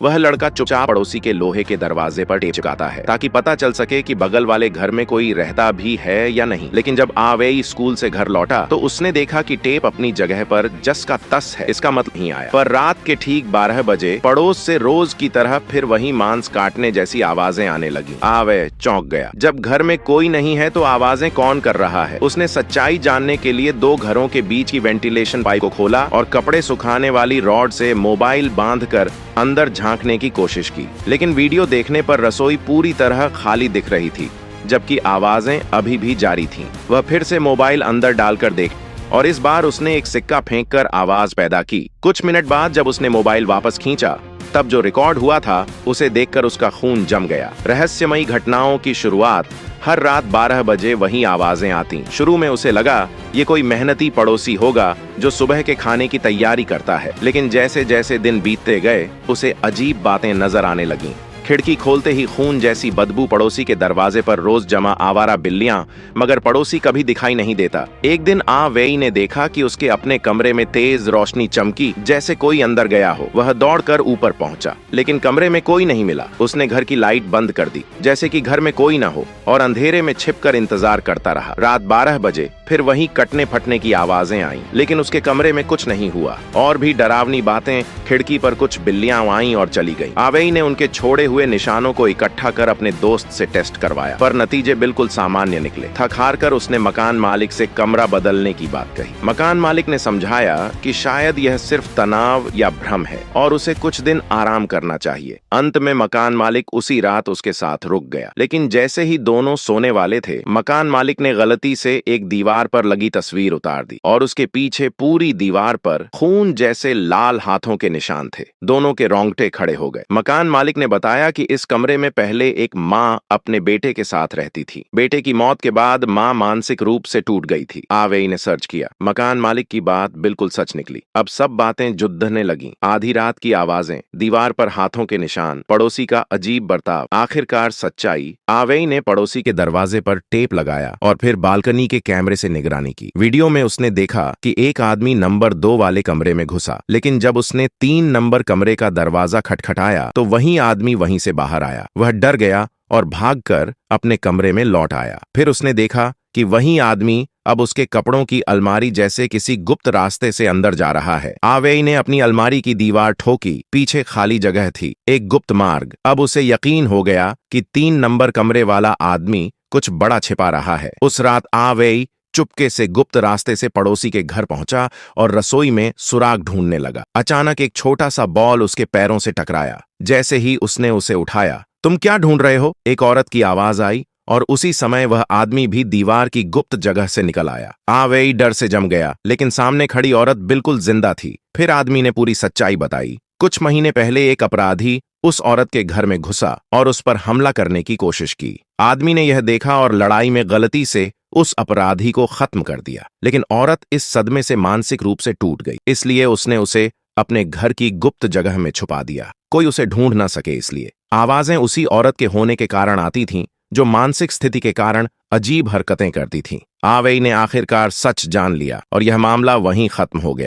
वह लड़का चुपचाप पड़ोसी के लोहे के दरवाजे पर टेप चिपकाता है ताकि पता चल सके कि बगल वाले घर में कोई रहता भी है या नहीं। लेकिन जब आवेई स्कूल से घर लौटा तो उसने देखा कि टेप अपनी जगह पर जस का तस है, इसका मतलब नहीं आया। पर रात के ठीक 12 बजे पड़ोस से रोज की तरह फिर वही मांस काटने जैसी आवाजें आने लगी। आवे चौंक गया। जब घर में कोई नहीं है तो आवाजें कौन कर रहा है? उसने सच्चाई जानने के लिए 2 घरों के बीच की वेंटिलेशन पाइप को खोला और कपड़े सुखाने वाली रॉड से मोबाइल बांधकर अंदर झांकने की कोशिश की। लेकिन वीडियो देखने पर रसोई पूरी तरह खाली दिख रही थी, जबकि आवाजें अभी भी जारी थीं। वह फिर से मोबाइल अंदर डालकर देख और इस बार उसने एक सिक्का फेंककर आवाज पैदा की। कुछ मिनट बाद जब उसने मोबाइल वापस खींचा तब जो रिकॉर्ड हुआ था उसे देखकर उसका खून जम गया। रहस्यमयी घटनाओं की शुरुआत हर रात 12 बजे वही आवाजें आती। शुरू में उसे लगा ये कोई मेहनती पड़ोसी होगा जो सुबह के खाने की तैयारी करता है, लेकिन जैसे जैसे दिन बीतते गए उसे अजीब बातें नजर आने लगीं। खिड़की खोलते ही खून जैसी बदबू, पड़ोसी के दरवाजे पर रोज जमा आवारा बिल्लियां, मगर पड़ोसी कभी दिखाई नहीं देता। एक दिन वेई ने देखा कि उसके अपने कमरे में तेज रोशनी चमकी, जैसे कोई अंदर गया हो। वह दौड़कर ऊपर पहुंचा, लेकिन कमरे में कोई नहीं मिला। उसने घर की लाइट बंद कर दी, जैसे कि घर में कोई न हो, और अंधेरे में छिपकर इंतजार करता रहा। रात 12 बजे फिर वही कटने फटने की आवाजें आईं, लेकिन उसके कमरे में कुछ नहीं हुआ। और भी डरावनी बातें, खिड़की पर कुछ बिल्लियां आईं और चली गईं। आवेई ने उनके छोड़े हुए निशानों को इकट्ठा कर अपने दोस्त से टेस्ट करवाया, पर नतीजे बिल्कुल सामान्य निकले। थक हार कर उसने मकान मालिक से कमरा बदलने की बात कही। मकान मालिक ने समझाया कि शायद यह सिर्फ तनाव या भ्रम है और उसे कुछ दिन आराम करना चाहिए। अंत में मकान मालिक उसी रात उसके साथ रुक गया। लेकिन जैसे ही दोनों सोने वाले थे, मकान मालिक ने गलती से एक दीवार पर लगी तस्वीर उतार दी और उसके पीछे पूरी दीवार पर खून जैसे लाल हाथों के निशान थे। दोनों के रोंगटे खड़े हो गए। मकान मालिक ने बताया कि इस कमरे में पहले एक माँ अपने बेटे के साथ रहती थी। बेटे की मौत के बाद माँ मानसिक रूप से टूट गई थी। आवेई ने सर्च किया। मकान मालिक की बात बिल्कुल सच निकली। अब सब बातें जुड़ने लगीं। आधी रात की आवाजें, दीवार पर हाथों के निशान, पड़ोसी का अजीब बर्ताव, आखिरकार सच्चाई। आवेई ने पड़ोसी के दरवाजे पर टेप लगाया और फिर बालकनी के कैमरे से निगरानी की। वीडियो में उसने देखा कि एक आदमी नंबर 2 वाले कमरे में घुसा, लेकिन जब उसने 3 नंबर कमरे का दरवाजा खटखटाया तो वही आदमी वहीं से बाहर आया। वह डर गया और भागकर अपने कमरे में लौट आया। फिर उसने देखा कि वही आदमी अब उसके कपड़ों की अलमारी जैसे किसी गुप्त रास्ते से अंदर जा रहा है। आवेई ने अपनी अलमारी की दीवार ठोकी। पीछे खाली जगह थी, एक गुप्त मार्ग। अब उसे यकीन हो गया कि 3 नंबर कमरे वाला आदमी कुछ बड़ा छिपा रहा है। उस रात आवेई चुपके से गुप्त रास्ते से पड़ोसी के घर पहुंचा और रसोई में सुराग ढूंढने लगा। अचानक एक छोटा सा बॉल उसके पैरों से टकराया। जैसे ही उसने उसे उठाया, तुम क्या ढूंढ रहे हो? एक औरत की आवाज आई और उसी समय वह आदमी भी दीवार की गुप्त जगह से निकल आया। आवेई डर से जम गया, लेकिन सामने खड़ी औरत बिल्कुल जिंदा थी। फिर आदमी ने पूरी सच्चाई बताई। कुछ महीने पहले एक अपराधी उस औरत के घर में घुसा और उस पर हमला करने की कोशिश की। आदमी ने यह देखा और लड़ाई में गलती से उस अपराधी को खत्म कर दिया। लेकिन औरत इस सदमे से मानसिक रूप से टूट गई, इसलिए उसने उसे अपने घर की गुप्त जगह में छुपा दिया। कोई उसे ढूंढ ना सके इसलिए। आवाजें उसी औरत के होने के कारण आती थीं, जो मानसिक स्थिति के कारण अजीब हरकतें करती थीं। आवेई ने आखिरकार सच जान लिया और यह मामला वहीं खत्म हो गया।